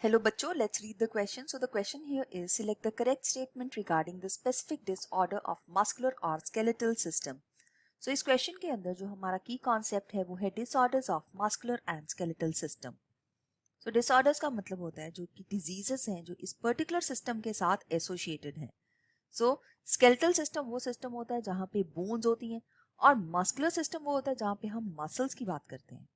Hello बच्चों, let's read the question. So the question here is select the correct statement regarding the specific disorder of muscular or skeletal system. So इस question के अंदर जो हमारा key concept है वो है disorders of muscular and skeletal system. So disorders का मतलब होता है जो कि diseases हैं जो इस particular system के साथ associated हैं. So skeletal system वो system होता है जहाँ पे bones होती हैं और muscular system वो होता है जहाँ पे हम muscles की बात करते हैं.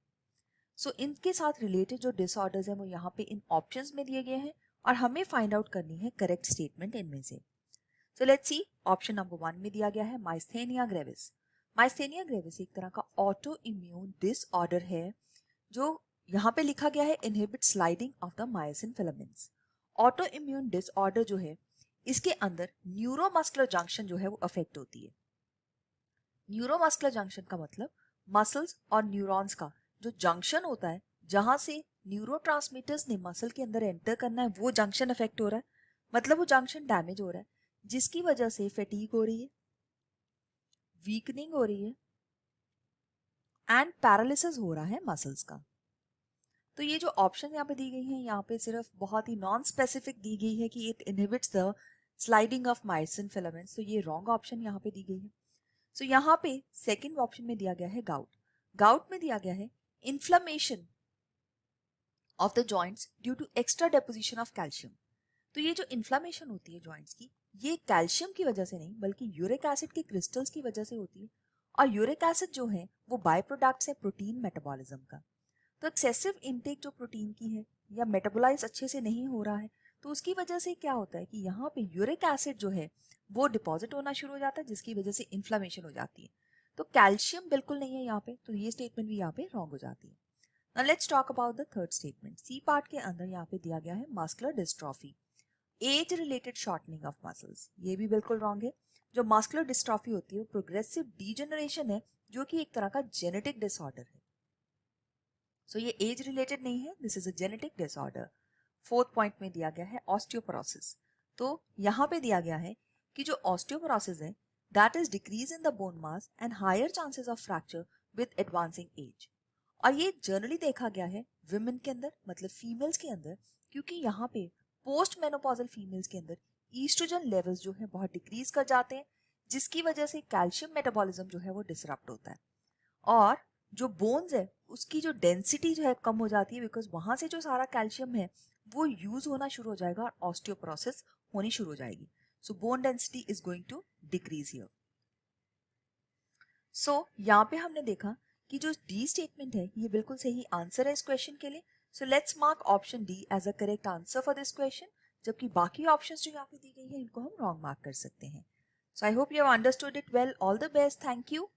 सो इनके साथ रिलेटेड जो डिसऑर्डर्स हैं वो यहाँ पे इन ऑप्शंस में दिए गए हैं और हमें फाइंड आउट करनी है करेक्ट स्टेटमेंट इनमें से. So let's see, option number 1 में दिया गया है माइस्थेनिया ग्रेविस. माइस्थेनिया ग्रेविस एक तरह का ऑटो इम्यून डिसऑर्डर है जो यहाँ पे लिखा गया है inhibit sliding of the myosin filaments. Auto immune disorder जो है इसके अंदर न्यूरोमस्कुलर जंक्शन जो है वो अफेक्ट होती है. न्यूरोमस्कुलर जंक्शन का मतलब मसल्स और न्यूरॉन्स का जो जंक्शन होता है जहां से न्यूरोट्रांसमीटर्स ने मसल के अंदर एंटर करना है वो जंक्शन अफेक्ट हो रहा है. मतलब वो जंक्शन डैमेज हो रहा है जिसकी वजह से फैटीग हो रही है, वीकनिंग हो रही है एंड पैरालिसिस हो रहा है मसल्स का. तो ये जो ऑप्शन यहाँ पे दी गई है यहाँ पे सिर्फ बहुत ही नॉन स्पेसिफिक दी गई है कि it inhibits the sliding of myosin filaments. तो ये रॉन्ग ऑप्शन यहाँ पे दी गई है. सो यहाँ पे सेकेंड ऑप्शन में दिया गया है गाउट. गाउट में दिया गया है inflammation of the joints due to extra deposition of calcium. तो ये जो इन्फ्लेमेशन होती है जॉइंट्स की ये कैल्शियम की वजह से नहीं बल्कि यूरिक एसिड के क्रिस्टल्स की वजह से होती है. और यूरिक एसिड जो है वो बाय प्रोडक्ट्स है प्रोटीन मेटाबॉलिज्म का. तो एक्सेसिव इनटेक जो प्रोटीन की है या मेटाबोलाइज अच्छे से नहीं हो रहा है तो उसकी वजह से क्या होता है कि यहाँ पे यूरिक एसिड जो है वो डिपॉजिट होना शुरू हो जाता है जिसकी वजह से इन्फ्लेमेशन हो जाती है. तो कैल्शियम बिल्कुल नहीं है यहाँ पे, तो ये स्टेटमेंट भी यहाँ पे रॉन्ग हो जाती है. Now let's talk about the third statement. C part के अंदर यहाँ पे दिया गया है muscular dystrophy, age related shortening of muscles. ये भी बिल्कुल रॉन्ग है. जो मस्कुलर डिस्ट्रॉफी होती है वो प्रोग्रेसिव डीजनरेशन है जो कि एक तरह का जेनेटिक डिसऑर्डर है. सो ये एज रिलेटेड नहीं है, this is a genetic disorder. Fourth point में दिया गया है ऑस्टियोपोरोसिस. तो यहाँ पे दिया गया है कि जो ऑस्टियोपोरोसिस है that is decrease in the bone mass and higher chances of fracture with advancing age. और ये जनरली देखा गया है विमेन के अंदर मतलब फीमेल्स के अंदर क्योंकि यहाँ पे पोस्ट मेनोपॉजल फीमेल्स के अंदर ईस्ट्रोजन लेवल्स जो है बहुत डिक्रीज कर जाते हैं जिसकी वजह से कैल्शियम मेटाबॉलिज्म जो है वो डिसरप्ट होता है. और जो बोन्स है उसकी जो डेंसिटी जो है कम हो जाती है बिकॉज वहां से जो सारा कैल्शियम है वो यूज होना शुरू हो जाएगा और ऑस्टियोपोरोसिस होनी शुरू हो जाएगी. So bone density is going to decrease here. So यहाँ पे हमने देखा कि जो डी स्टेटमेंट है ये बिल्कुल सही आंसर है इस क्वेश्चन के लिए. So let's mark option D as a correct answer for this question, जबकि बाकी ऑप्शंस जो यहाँ पे दी गई है इनको हम रॉन्ग मार्क कर सकते हैं. So I hope you have understood it well. All the best. Thank you.